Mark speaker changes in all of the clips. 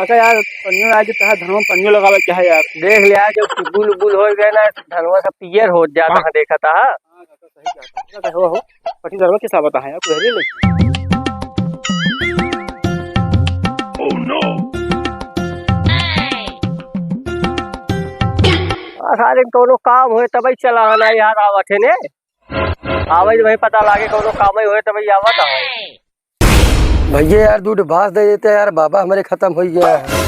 Speaker 1: अच्छा यार पन्नियों आज तहा धनवा में पन्नियों लगावे क्या है यार।
Speaker 2: देख लिया जो बुल बुल हो गए ना धनवा सब पियर हो जाता है देखा था।
Speaker 1: हाँ काका सही क्या हो पट्टी दरवा किस बता है यार कुहरी लेके। ओह नो
Speaker 2: सारे कोनो काम होए तभी चला आना यार आवत है ने आवे वही पता लागे कोनो काम ही होए तभी आवत है।
Speaker 3: भैया यार दूध बांस दे देते हैं यार, बाबा हमारे खत्म हो गया है।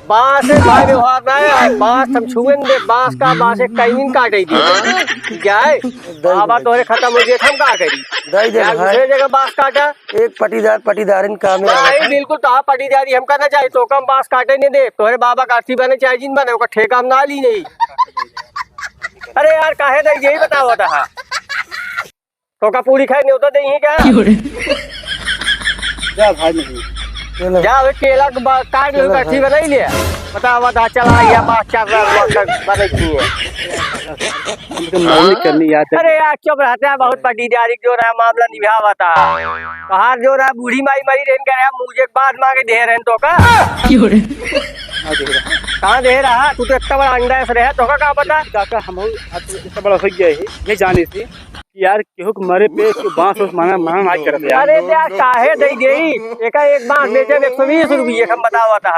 Speaker 2: बांस से भाई व्यवहार ना है, बांस हम छुएन दे बांस का बांस एक कहीं काटे दी क्या है बाबा तोरे खत्म हो गए हम का करी
Speaker 3: दई दे
Speaker 2: यार
Speaker 3: भाई,
Speaker 2: दूसरे जगह बांस काटा
Speaker 3: एक पटीदार इन काम में
Speaker 2: नहीं बिल्कुल तो आप पटीदारी हम करना चाहिए तो कम बांस काटे नहीं दे तोरे बाबा काठी बने चाहे जिन बने ओका ठेका हम ना ली नहीं। अरे यार काहे दे यही बताओ था तो का पूरी खाई नहीं होता दे क्या
Speaker 1: जा भाई नहीं
Speaker 2: जा वे केला काट लो काठी बनाई लिया बता बता चला गया बात चल रहा बने की है।
Speaker 1: मौनी करनी याद है।
Speaker 2: अरे यार चुप रहते हैं बहुत पटीदारी जो रहा मामला निभावा था बाहर जो रहा बूढ़ी माई मरी रहन कर मुझे बाद मांगे दे रहे तो का कहाँ दे रहा तू तो इतना बड़ा अंडा से रहा तो का कहाँ पता
Speaker 1: काका हम इतना बड़ा हो गया है ये जाने से कि यार केहू के मरे पे बांस उस माना माना नहीं करते यार।
Speaker 2: अरे यार काहे दई गई एक बांस बेचे 120 रुपये हम बतावा था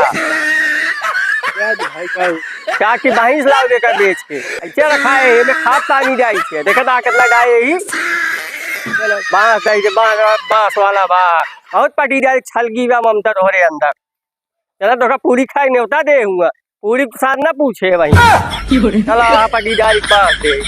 Speaker 1: यार भाई का
Speaker 2: क्या की 22 लाख देकर बेच के ऐसे रखा है ये खाद पानी जाई छे देखा था कितना गाय ही बांस दई बांस वाला बा बहुत पटीदारी छलगी बा ममता तोहरे अंदर चला तो पूरी खाई नहीं होता दे पूरी साथ ना पूछे वही चला पटीदारी बांस दे।